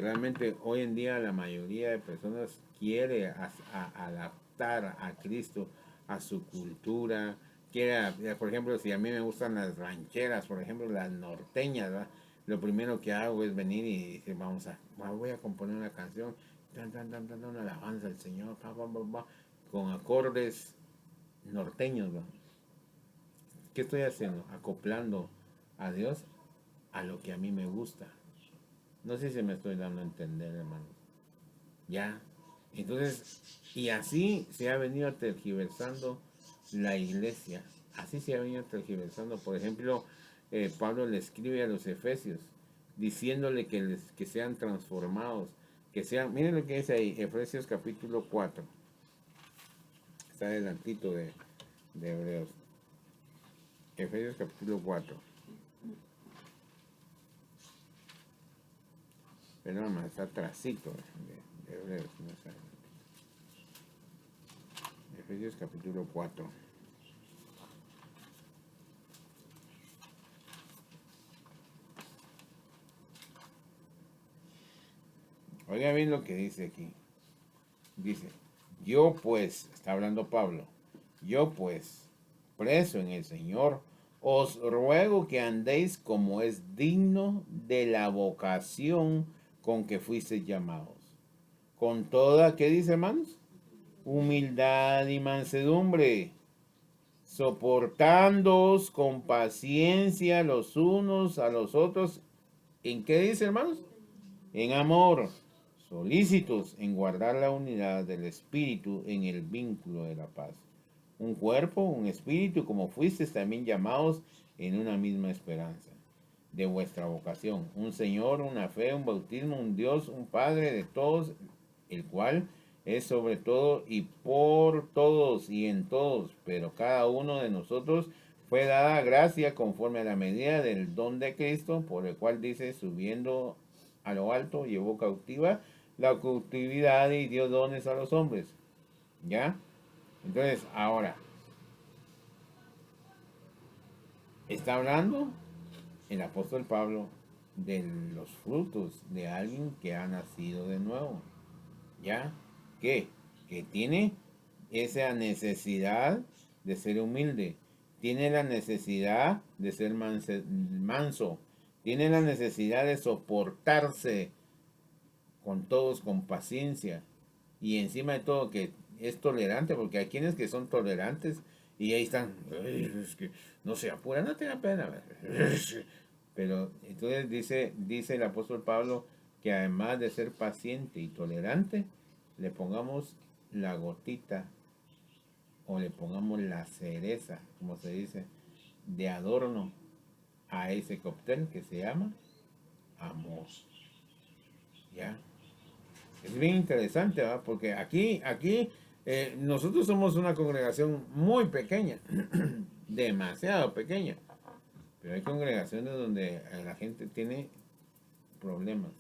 realmente hoy en día la mayoría de personas quiere adaptar a Cristo a su cultura. Quiere, por ejemplo, si a mí me gustan las rancheras, por ejemplo, las norteñas, ¿verdad? Lo primero que hago es venir y decir, voy a componer una canción, una alabanza al Señor, con acordes norteños, ¿verdad? ¿Qué estoy haciendo? Acoplando a Dios a lo que a mí me gusta. No sé si me estoy dando a entender, hermano. Ya. Entonces, y así se ha venido tergiversando la iglesia. Así se ha venido tergiversando. Por ejemplo, Pablo le escribe a los efesios diciéndole que sean transformados, que sean, miren lo que dice ahí, Efesios capítulo 4. Está adelantito de Hebreos. Efesios capítulo 4. Pero nada más está atrasito de Hebreos. No sé. Efesios capítulo 4. Oiga bien lo que dice aquí. Dice, yo pues, está hablando Pablo, yo pues, preso en el Señor, os ruego que andéis como es digno de la vocación con que fuisteis llamados. Con toda, ¿qué dice, hermanos? Humildad y mansedumbre, soportándoos con paciencia los unos a los otros. ¿En qué dice, hermanos? En amor, solícitos en guardar la unidad del espíritu en el vínculo de la paz. Un cuerpo, un espíritu, como fuisteis también llamados en una misma esperanza de vuestra vocación. Un Señor, una fe, un bautismo, un Dios, un Padre de todos, el cual es sobre todo y por todos y en todos, pero cada uno de nosotros fue dada gracia conforme a la medida del don de Cristo, por el cual dice, subiendo a lo alto, llevó cautiva la cautividad y dio dones a los hombres. ¿Ya? Entonces, ahora, está hablando el apóstol Pablo de los frutos de alguien que ha nacido de nuevo. ¿Ya? ¿Qué? Que tiene esa necesidad de ser humilde, tiene la necesidad de ser manso, tiene la necesidad de soportarse con todos con paciencia y encima de todo que es tolerante, porque hay quienes que son tolerantes y ahí están, es que no se apura, no tenga pena. Pero entonces dice el apóstol Pablo que además de ser paciente y tolerante, le pongamos la gotita o le pongamos la cereza, como se dice, de adorno a ese cóctel que se llama amor. ¿Ya? Es bien interesante, ¿verdad? Porque aquí nosotros somos una congregación muy pequeña, demasiado pequeña, pero hay congregaciones donde la gente tiene problemas.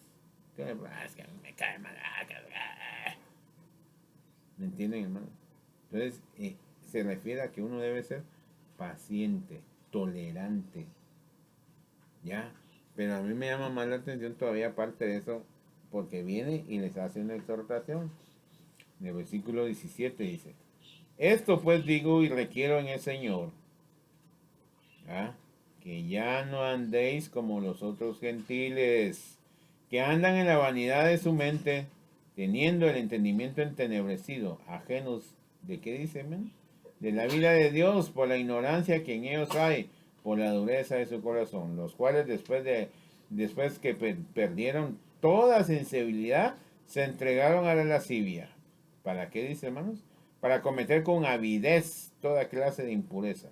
Es que a mí me cae mal. ¿Me entienden, hermano? Entonces, se refiere a que uno debe ser paciente, tolerante, ¿ya? Pero a mí me llama más la atención todavía aparte de eso, porque viene y les hace una exhortación. En el versículo 17 dice, esto pues digo y requiero en el Señor, ¿ah? Que que ya no andéis como los otros gentiles, que andan en la vanidad de su mente, teniendo el entendimiento entenebrecido, ajenos de qué dice, men, de la vida de Dios, por la ignorancia que en ellos hay, por la dureza de su corazón, los cuales después que perdieron toda sensibilidad, se entregaron a la lascivia. ¿Para qué dice, hermanos? Para cometer con avidez toda clase de impureza.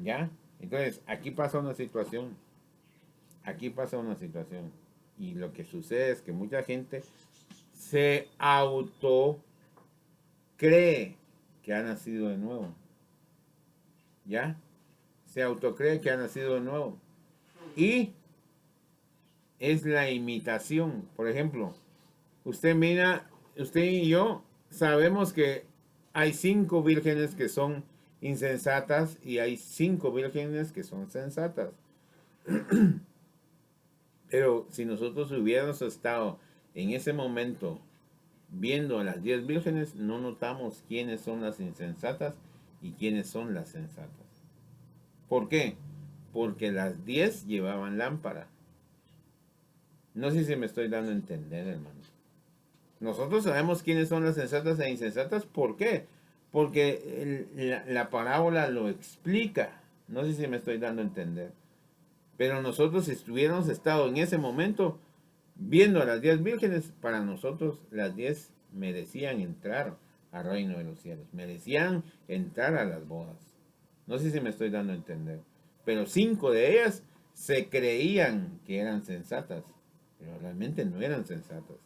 ¿Ya? Entonces, aquí pasa una situación. Aquí pasa una situación. Y lo que sucede es que mucha gente se auto cree que ha nacido de nuevo. ¿Ya? Se autocree que ha nacido de nuevo. Y es la imitación. Por ejemplo, usted mira, usted y yo sabemos que hay 5 vírgenes que son insensatas y hay 5 vírgenes que son sensatas. Pero si nosotros hubiéramos estado en ese momento viendo a las 10 vírgenes, no notamos quiénes son las insensatas y quiénes son las sensatas. ¿Por qué? Porque las 10 llevaban lámpara. No sé si me estoy dando a entender, hermano. Nosotros sabemos quiénes son las sensatas e insensatas. ¿Por qué? Porque la parábola lo explica. No sé si me estoy dando a entender. Pero nosotros, si hubiéramos estado en ese momento viendo a las 10 vírgenes, para nosotros las 10 merecían entrar al reino de los cielos. Merecían entrar a las bodas. No sé si me estoy dando a entender. Pero 5 de ellas se creían que eran sensatas, pero realmente no eran sensatas.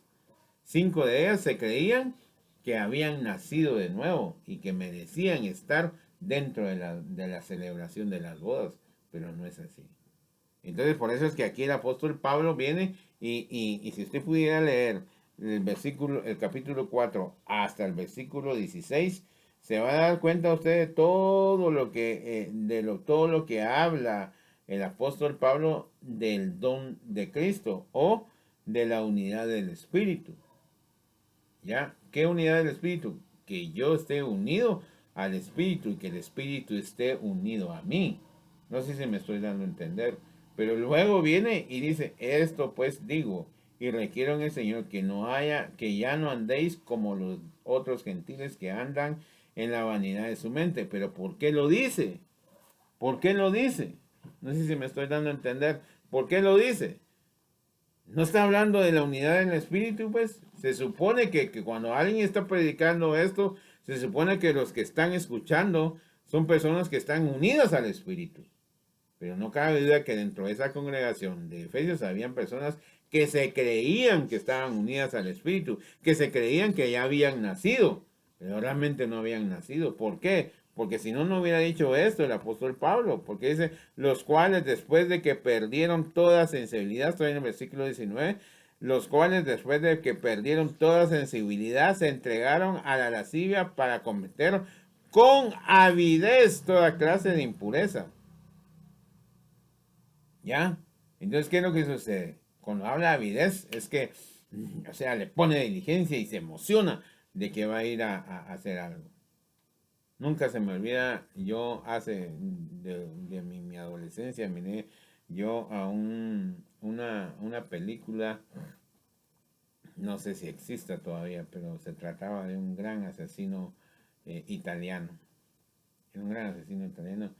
5 de ellas se creían que habían nacido de nuevo y que merecían estar dentro de la celebración de las bodas, pero no es así. Entonces, por eso es que aquí el apóstol Pablo viene y si usted pudiera leer el capítulo 4 hasta el versículo 16, se va a dar cuenta usted de todo lo que, todo lo que habla el apóstol Pablo del don de Cristo o de la unidad del Espíritu. ¿Ya? ¿Qué unidad del Espíritu? Que yo esté unido al Espíritu y que el Espíritu esté unido a mí. No sé si me estoy dando a entender. Pero luego viene y dice, esto pues digo, y requiero en el Señor que no haya, que ya no andéis como los otros gentiles que andan en la vanidad de su mente. Pero ¿por qué lo dice? ¿Por qué lo dice? No sé si me estoy dando a entender. ¿Por qué lo dice? No está hablando de la unidad en el espíritu, pues. Se supone que cuando alguien está predicando esto, se supone que los que están escuchando son personas que están unidas al espíritu. Pero no cabe duda que dentro de esa congregación de Efesios habían personas que se creían que estaban unidas al espíritu, que se creían que ya habían nacido, pero realmente no habían nacido. ¿Por qué? Porque si no, no hubiera dicho esto el apóstol Pablo, porque dice, los cuales después de que perdieron toda sensibilidad, estoy en el versículo 19, los cuales después de que perdieron toda sensibilidad se entregaron a la lascivia para cometer con avidez toda clase de impureza. ¿Ya? Entonces, ¿qué es lo que sucede? Cuando habla de avidez, es que, o sea, le pone diligencia y se emociona de que va a ir a hacer algo. Nunca se me olvida, yo hace de mi adolescencia miré yo a una película, no sé si exista todavía, pero se trataba de un gran asesino italiano. Era un gran asesino italiano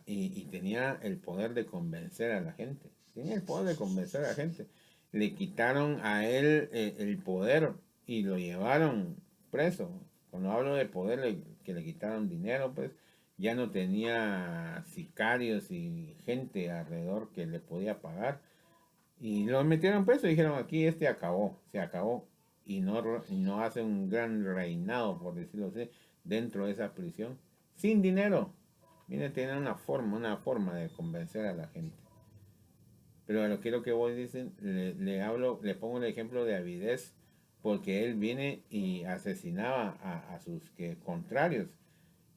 y tenía el poder de convencer a la gente. Tenía el poder de convencer a la gente. Le quitaron a él el poder y lo llevaron preso. Cuando hablo de poder, que le quitaron dinero, pues ya no tenía sicarios y gente alrededor que le podía pagar. Y lo metieron preso y dijeron, aquí acabó, se acabó. Y no hace un gran reinado, por decirlo así, dentro de esa prisión. Sin dinero. Viene a tener una forma de convencer a la gente. Pero a lo que vos dicen, le pongo el ejemplo de avidez, porque él viene y asesinaba a sus contrarios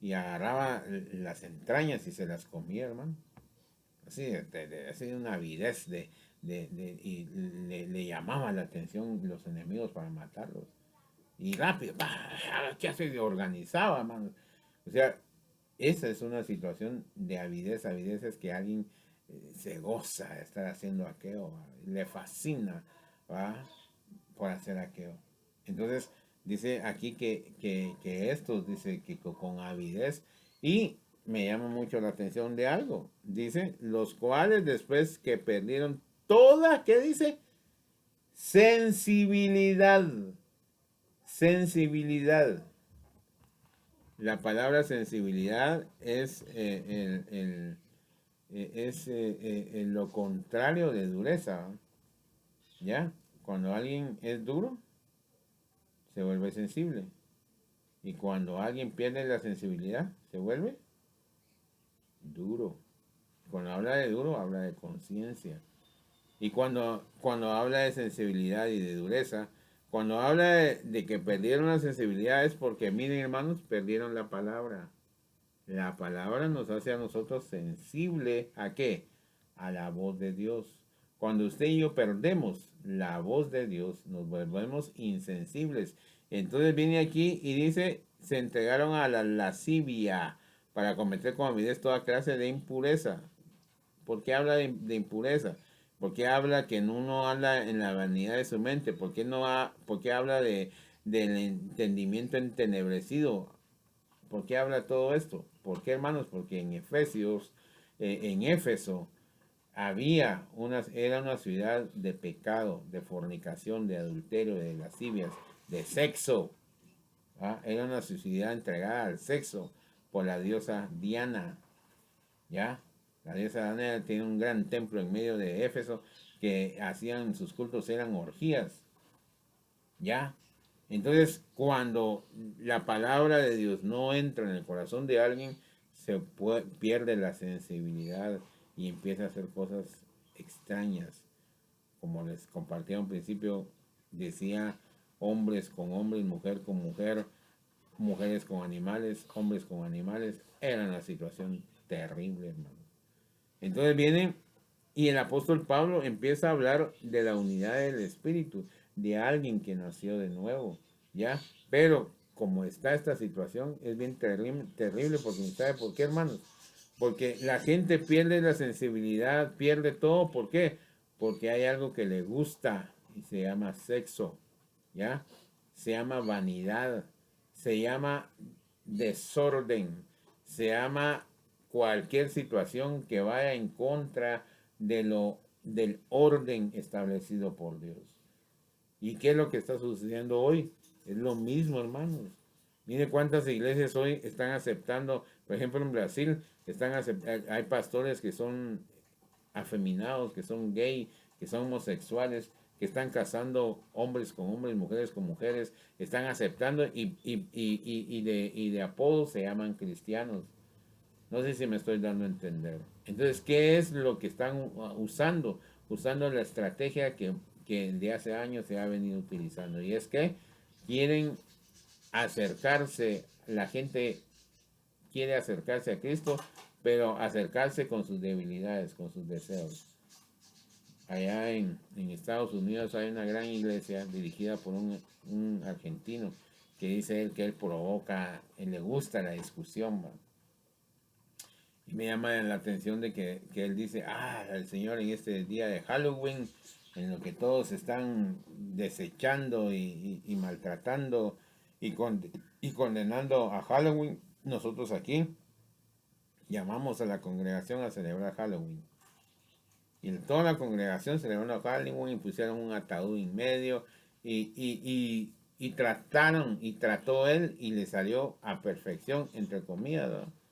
y agarraba las entrañas y se las comía, hermano. Así, así una avidez y le llamaba la atención los enemigos para matarlos. Y rápido, ¿qué hace? Organizaba, hermano. O sea, Esa es una situación de avidez. Avidez es que alguien se goza de estar haciendo aquello, ¿va? Le fascina, ¿va? Por hacer aquello. Entonces, dice aquí que estos, dice que con avidez, y me llama mucho la atención de algo, dice, los cuales después que perdieron toda, ¿qué dice? Sensibilidad, sensibilidad. La palabra sensibilidad es, lo contrario de dureza, ¿ya? Cuando alguien es duro, se vuelve sensible. Y cuando alguien pierde la sensibilidad, se vuelve duro. Cuando habla de duro, habla de conciencia. Y cuando habla de sensibilidad y de dureza, cuando habla de que perdieron la sensibilidad es porque, miren hermanos, perdieron la palabra. La palabra nos hace a nosotros sensible ¿a qué? A la voz de Dios. Cuando usted y yo perdemos la voz de Dios, nos volvemos insensibles. Entonces viene aquí y dice, se entregaron a la lascivia para cometer con avidez toda clase de impureza. ¿Por qué habla de impureza? ¿Por qué habla que uno habla en la vanidad de su mente? ¿Por qué habla del entendimiento entenebrecido? ¿Por qué habla todo esto? ¿Por qué, hermanos? Porque en en Éfeso, era una ciudad de pecado, de fornicación, de adulterio, de lascivias, de sexo. ¿Ah? Era una ciudad entregada al sexo por la diosa Diana. ¿Ya? La diosa Diana tiene un gran templo en medio de Éfeso que hacían sus cultos, eran orgías. ¿Ya? Entonces, cuando la palabra de Dios no entra en el corazón de alguien, pierde la sensibilidad y empieza a hacer cosas extrañas. Como les compartí al principio, decía hombres con hombres, mujer con mujer, mujeres con animales, hombres con animales. Era una situación terrible, hermano. Entonces viene y el apóstol Pablo empieza a hablar de la unidad del Espíritu, de alguien que nació de nuevo, ¿ya? Pero como está esta situación, es bien terrible porque ¿sabe por qué, hermanos? Porque la gente pierde la sensibilidad, pierde todo, ¿por qué? Porque hay algo que le gusta y se llama sexo, ¿ya? Se llama vanidad, se llama desorden, se llama cualquier situación que vaya en contra del orden establecido por Dios. ¿Y qué es lo que está sucediendo hoy? Es lo mismo, hermanos. Mire cuántas iglesias hoy están aceptando, por ejemplo en Brasil, hay pastores que son afeminados, que son gay, que son homosexuales, que están casando hombres con hombres, mujeres con mujeres, están aceptando y de apodo se llaman cristianos. No sé si me estoy dando a entender. Entonces, ¿qué es lo que están usando? Usando la estrategia que de hace años se ha venido utilizando. Y es que quieren acercarse, la gente quiere acercarse a Cristo, pero acercarse con sus debilidades, con sus deseos. Allá en Estados Unidos hay una gran iglesia dirigida por un argentino que dice él que él provoca, él le gusta la discusión, ¿va? Y me llama la atención de que él dice, el Señor en este día de Halloween, en lo que todos están desechando y maltratando y condenando a Halloween, nosotros aquí llamamos a la congregación a celebrar Halloween. Y toda la congregación celebrando Halloween y pusieron un ataúd en medio y trató él y le salió a perfección, entre comillas, ¿no?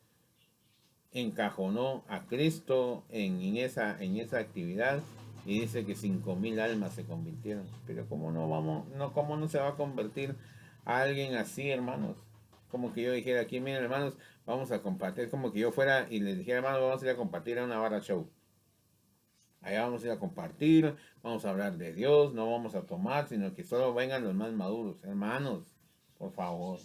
Encajonó a Cristo en esa actividad y dice que 5,000 almas se convirtieron. Pero cómo no se va a convertir a alguien así, hermanos? Como que yo dijera aquí, miren hermanos, vamos a compartir, como que yo fuera y les dijera, hermanos, vamos a ir a compartir a una barra show. Allá vamos a ir a compartir, vamos a hablar de Dios, no vamos a tomar, sino que solo vengan los más maduros. Hermanos, por favor.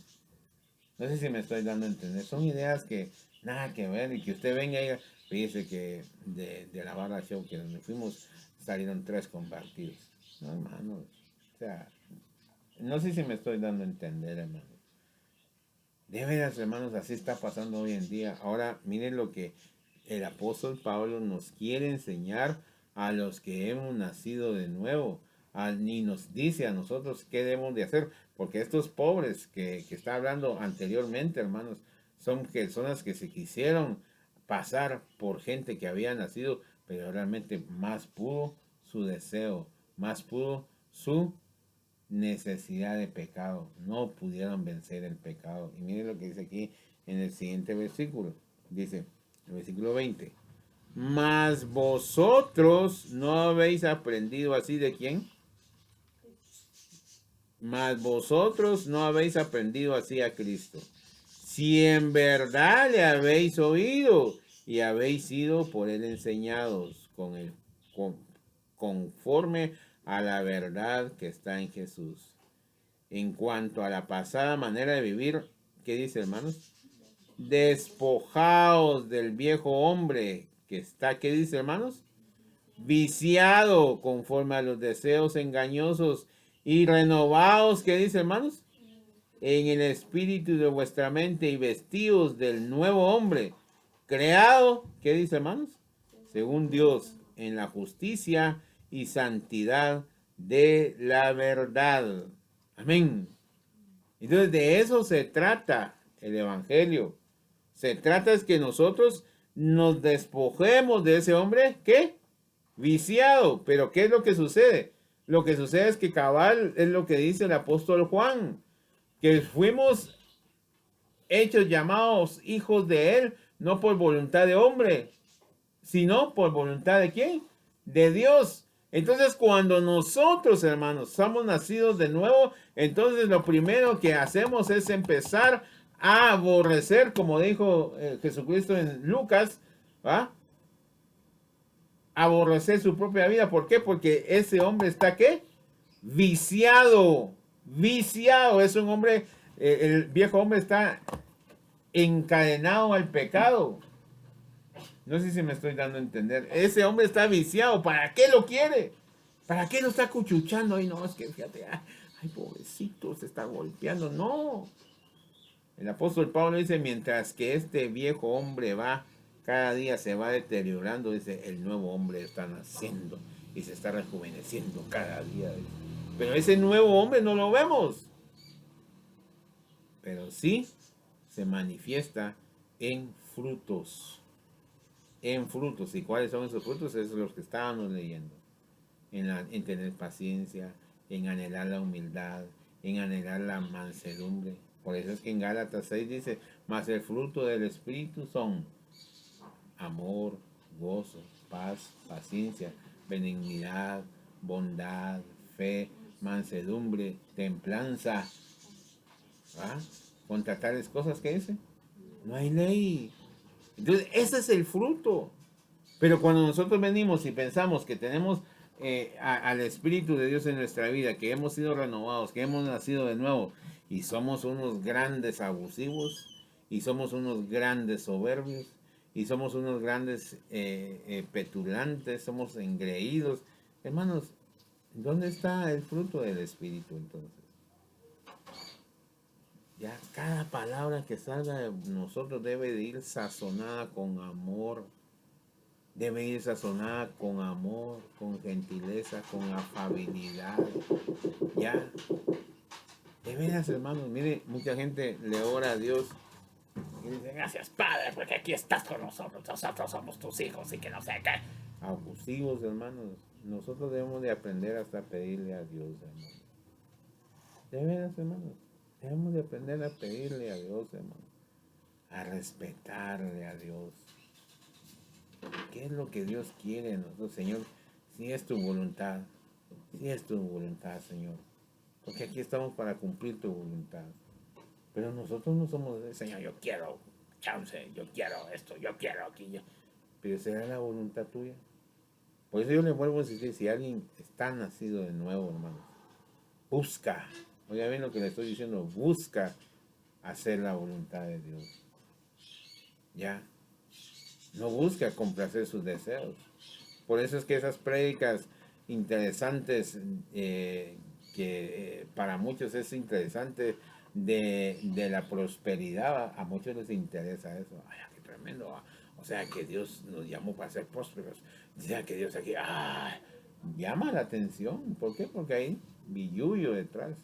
No sé si me estoy dando a entender. Son ideas que nada que ver y que usted venga y fíjese que de la barra show que donde fuimos salieron 3 compartidos. No, hermanos. O sea, no sé si me estoy dando a entender, hermano. De veras, hermanos, así está pasando hoy en día. Ahora, miren lo que el apóstol Pablo nos quiere enseñar a los que hemos nacido de nuevo. Ni nos dice a nosotros qué debemos de hacer, porque estos pobres que está hablando anteriormente, hermanos, son personas que se quisieron pasar por gente que había nacido, pero realmente más pudo su deseo, más pudo su necesidad de pecado. No pudieron vencer el pecado. Y miren lo que dice aquí en el siguiente versículo. Dice, el versículo 20. Mas vosotros no habéis aprendido así de quién. Mas vosotros no habéis aprendido así a Cristo. Si en verdad le habéis oído y habéis sido por él enseñados conforme a la verdad que está en Jesús. En cuanto a la pasada manera de vivir, ¿qué dice, hermanos? Despojaos del viejo hombre que está, ¿qué dice, hermanos? Viciado conforme a los deseos engañosos y renovados, ¿qué dice, hermanos? En el espíritu de vuestra mente y vestidos del nuevo hombre, creado, ¿qué dice, hermanos? Según Dios, en la justicia y santidad de la verdad. Amén. Entonces de eso se trata el Evangelio. Se trata es que nosotros nos despojemos de ese hombre, ¿qué? Viciado. Pero ¿qué es lo que sucede? Lo que sucede es que cabal es lo que dice el apóstol Juan, que fuimos hechos llamados hijos de él, no por voluntad de hombre, sino por voluntad de quién? De Dios. Entonces, cuando nosotros, hermanos, somos nacidos de nuevo, entonces lo primero que hacemos es empezar a aborrecer, como dijo Jesucristo en Lucas, ¿va? Aborrecer su propia vida. ¿Por qué? Porque ese hombre está, ¿qué? Viciado. Viciado. Es un hombre, el viejo hombre está encadenado al pecado. No sé si me estoy dando a entender. Ese hombre está viciado. ¿Para qué lo quiere? ¿Para qué lo está cuchuchando? Ay, no, es que fíjate, ay, pobrecito, se está golpeando. No. El apóstol Pablo dice, mientras que este viejo hombre va, cada día se va deteriorando, dice, el nuevo hombre está naciendo y se está rejuveneciendo cada día. Pero ese nuevo hombre no lo vemos. Pero sí se manifiesta en frutos. En frutos. ¿Y cuáles son esos frutos? Esos son los que estábamos leyendo. En tener paciencia, en anhelar la humildad, en anhelar la mansedumbre. Por eso es que en Gálatas 6 dice, mas el fruto del Espíritu son amor, gozo, paz, paciencia, benignidad, bondad, fe, mansedumbre, templanza. ¿Ah? Contra tales cosas, ¿qué dice? No hay ley. Entonces, ese es el fruto. Pero cuando nosotros venimos y pensamos que tenemos al Espíritu de Dios en nuestra vida, que hemos sido renovados, que hemos nacido de nuevo, y somos unos grandes abusivos, y somos unos grandes soberbios, y somos unos grandes petulantes, somos engreídos, hermanos, ¿dónde está el fruto del Espíritu entonces? Ya cada palabra que salga de nosotros debe de ir sazonada con amor. Debe ir sazonada con amor, con gentileza, con afabilidad. Ya. De veras, hermanos, mire, mucha gente le ora a Dios y dice, gracias, Padre, porque aquí estás con nosotros. Nosotros somos tus hijos y que no sé qué. Abusivos, hermanos. Nosotros debemos de aprender hasta pedirle a Dios, hermanos. De veras, hermanos. Debemos de aprender a pedirle a Dios, hermanos. A respetarle a Dios. ¿Qué es lo que Dios quiere de nosotros, Señor? Si es tu voluntad, si es tu voluntad, Señor. Porque aquí estamos para cumplir tu voluntad. Pero nosotros no somos, Señor, yo quiero chance, yo quiero esto, yo quiero aquello. Pero será la voluntad tuya. Por eso yo le vuelvo a decir, si alguien está nacido de nuevo, hermanos, busca, oiga bien lo que le estoy diciendo, busca hacer la voluntad de Dios. Ya. No busca complacer sus deseos. Por eso es que esas prédicas interesantes, que para muchos es interesante de la prosperidad. A muchos les interesa eso. Ay, qué tremendo. O sea, que Dios nos llamó para ser prósperos. O sea, que Dios aquí llama la atención. ¿Por qué? Porque hay billullo detrás.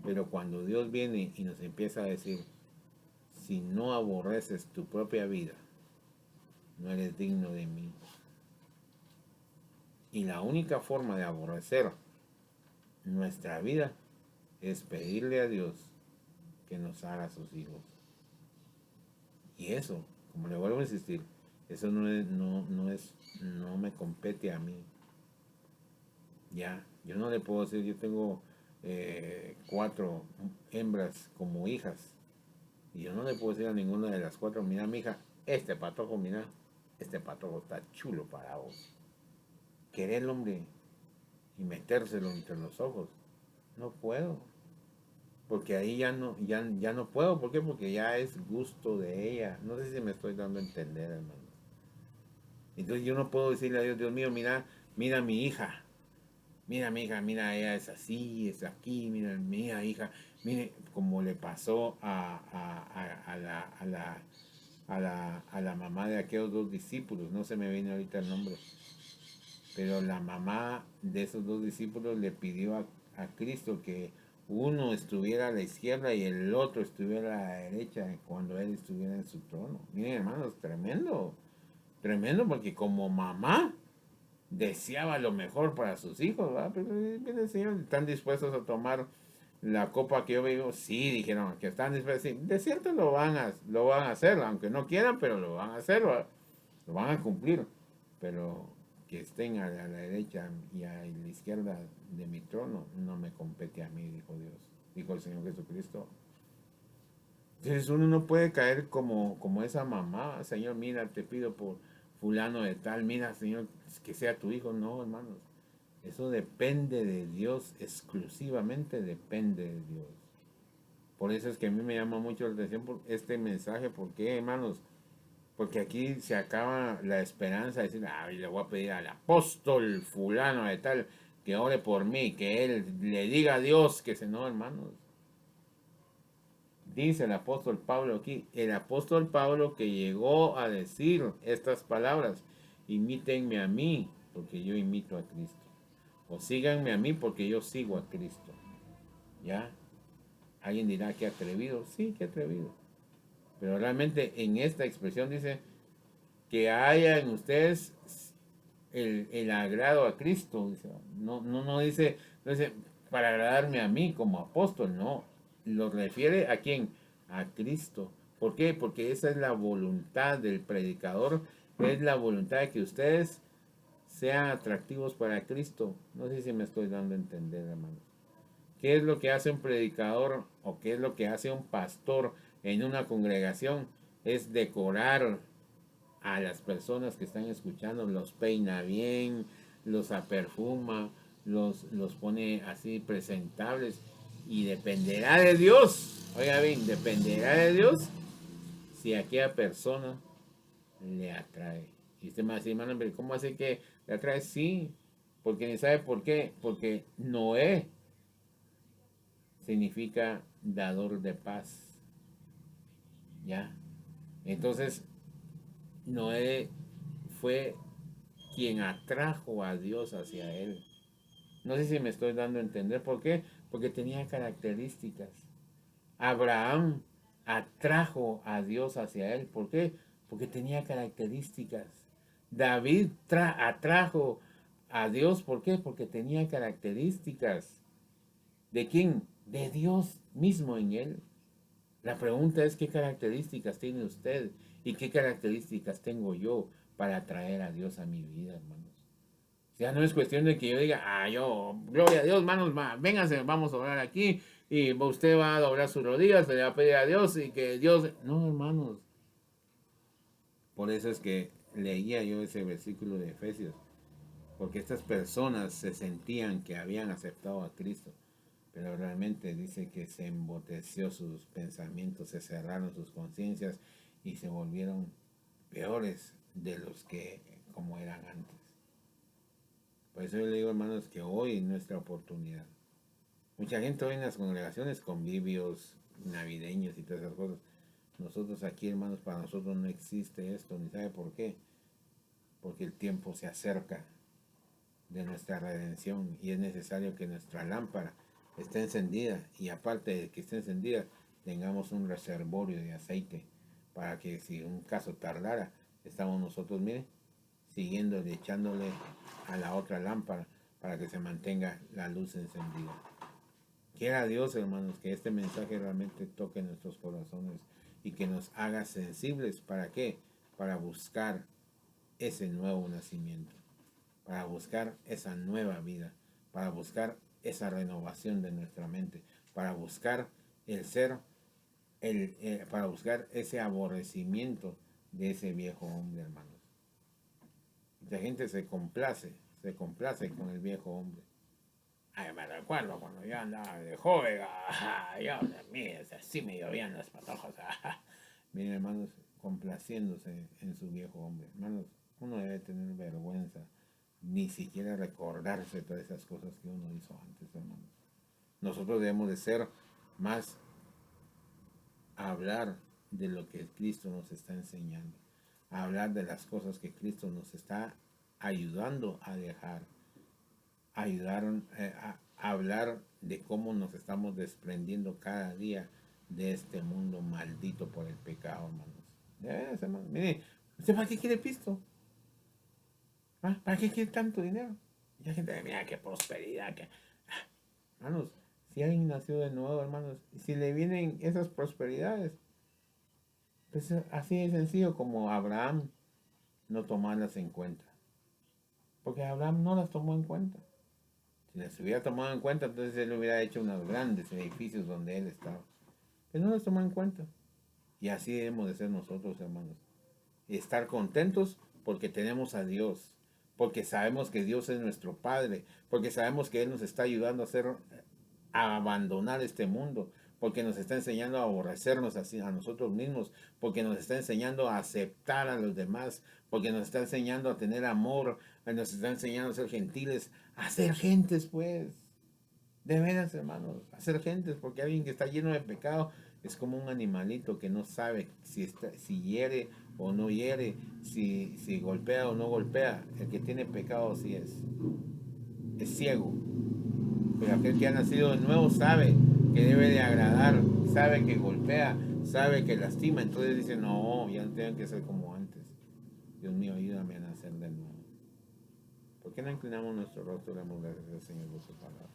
Pero cuando Dios viene y nos empieza a decir, si no aborreces tu propia vida, no eres digno de mí. Y la única forma de aborrecer nuestra vida es pedirle a Dios que nos haga sus hijos. Y eso, como le vuelvo a insistir, eso no me compete a mí. Ya, yo no le puedo decir, yo tengo 4 hembras como hijas. Y yo no le puedo decir a ninguna de las 4, mira, mi hija, este patojo está chulo para vos. Querer el hombre y metérselo entre los ojos. No puedo. Porque ahí ya no puedo. ¿Por qué? Porque ya es gusto de ella. No sé si me estoy dando a entender, hermano. Entonces yo no puedo decirle a Dios, Dios mío, mira a mi hija. Mira mi hija, mira, ella es así, es aquí, mira mi hija. Mire, como le pasó a la mamá de aquellos 2 discípulos. No se me viene ahorita el nombre. Pero la mamá de esos 2 discípulos le pidió a Cristo que uno estuviera a la izquierda y el otro estuviera a la derecha cuando él estuviera en su trono. Miren, hermanos, tremendo. Tremendo, porque como mamá deseaba lo mejor para sus hijos, ¿verdad? Pero el Señor, ¿están dispuestos a tomar la copa que yo vivo? Sí, dijeron que están dispuestos. Sí, de cierto lo van a hacer, aunque no quieran, pero lo van a hacer, ¿verdad? Lo van a cumplir. Pero que estén a la derecha y a la izquierda de mi trono no me compete a mí, dijo el Señor Jesucristo. Entonces uno no puede caer como esa mamá. Señor, mira, te pido por fulano de tal, mira, Señor, que sea tu hijo. No, hermanos, eso depende de Dios, exclusivamente depende de Dios. Por eso es que a mí me llama mucho la atención por este mensaje. ¿Por qué, hermanos? Porque aquí se acaba la esperanza de decir, le voy a pedir al apóstol fulano de tal que ore por mí, que él le diga a Dios que se no, hermanos. Dice el apóstol Pablo aquí, el apóstol Pablo que llegó a decir estas palabras, imítenme a mí, porque yo imito a Cristo. O síganme a mí, porque yo sigo a Cristo. ¿Ya? Alguien dirá, qué atrevido. Sí, qué atrevido. Pero realmente en esta expresión dice que haya en ustedes el agrado a Cristo. No dice para agradarme a mí como apóstol, no. Lo refiere a quién, a Cristo. ¿Por qué? Porque esa es la voluntad del predicador, es la voluntad de que ustedes sean atractivos para Cristo. No sé si me estoy dando a entender, hermanos. ¿Qué es lo que hace un predicador o qué es lo que hace un pastor en una congregación? Es decorar a las personas que están escuchando, los peina bien, los aperfuma, los pone así presentables y dependerá de Dios, oiga bien, dependerá de Dios si aquella persona le atrae. Y usted me va a decir, hermano, pero ¿cómo hace que le atrae? Sí, porque ni sabe por qué, porque Noé significa dador de paz, ¿ya? Entonces, Noé fue quien atrajo a Dios hacia él. No sé si me estoy dando a entender por qué, porque tenía características. Abraham atrajo a Dios hacia él, ¿por qué? Porque tenía características. David atrajo a Dios, ¿por qué? Porque tenía características. ¿De quién? De Dios mismo en él. La pregunta es qué características tiene usted y qué características tengo yo para atraer a Dios a mi vida, hermanos. Ya no es cuestión de que yo diga, yo, gloria a Dios, hermanos, vénganse, vamos a orar aquí y usted va a doblar sus rodillas, le va a pedir a Dios y que Dios... No, hermanos. Por eso es que leía yo ese versículo de Efesios, porque estas personas se sentían que habían aceptado a Cristo, pero realmente dice que se emboteció sus pensamientos, se cerraron sus conciencias y se volvieron peores de los que como eran antes. Por eso yo le digo, hermanos, que hoy es nuestra oportunidad. Mucha gente hoy en las congregaciones, convivios navideños y todas esas cosas. Nosotros aquí, hermanos, para nosotros no existe esto, ni sabe por qué. Porque el tiempo se acerca de nuestra redención y es necesario que nuestra lámpara esté encendida y aparte de que esté encendida, tengamos un reservorio de aceite para que si un caso tardara, estamos nosotros, mire, siguiéndole, echándole a la otra lámpara para que se mantenga la luz encendida. Quiera Dios, hermanos, que este mensaje realmente toque nuestros corazones y que nos haga sensibles. ¿Para qué? Para buscar ese nuevo nacimiento, para buscar esa nueva vida, para buscar esa renovación de nuestra mente, para buscar el ser, para buscar ese aborrecimiento de ese viejo hombre, hermanos. Mucha gente se complace con el viejo hombre. Ay, me recuerdo cuando yo andaba de joven, yo de mí, así me llovían los patojos. Miren, hermanos, complaciéndose en su viejo hombre. Hermanos, uno debe tener vergüenza, ni siquiera recordarse todas esas cosas que uno hizo antes, hermanos. Nosotros debemos de ser más hablar de lo que Cristo nos está enseñando, hablar de las cosas que Cristo nos está ayudando a dejar, a hablar de cómo nos estamos desprendiendo cada día de este mundo maldito por el pecado, hermanos. De veras, hermanos. Mire, ¿usted para qué quiere pisto? ¿Ah? ¿Para qué quiere tanto dinero? Y la gente, mira, qué prosperidad. Hermanos, si alguien nació de nuevo, hermanos, y si le vienen esas prosperidades, pues así de sencillo como Abraham no tomarlas en cuenta. Porque Abraham no las tomó en cuenta. Si las hubiera tomado en cuenta, entonces él hubiera hecho unos grandes edificios donde él estaba. Pero no las tomó en cuenta. Y así debemos de ser nosotros, hermanos. Estar contentos porque tenemos a Dios. Porque sabemos que Dios es nuestro Padre. Porque sabemos que Él nos está ayudando a abandonar este mundo. Porque nos está enseñando a aborrecernos así a nosotros mismos. Porque nos está enseñando a aceptar a los demás. Porque nos está enseñando a tener amor. Nos está enseñando a ser gentiles. A ser gentes, pues. De veras, hermanos, hacer gentes, porque alguien que está lleno de pecado es como un animalito que no sabe si hiere o no hiere, si golpea o no golpea. El que tiene pecado sí es ciego. Pero aquel que ha nacido de nuevo sabe que debe de agradar, sabe que golpea, sabe que lastima. Entonces dice, no, ya no tengo que ser como antes. Dios mío, ayúdame a nacer de nuevo. ¿Por qué no inclinamos nuestro rostro y le damos gracias al Señor por su palabra?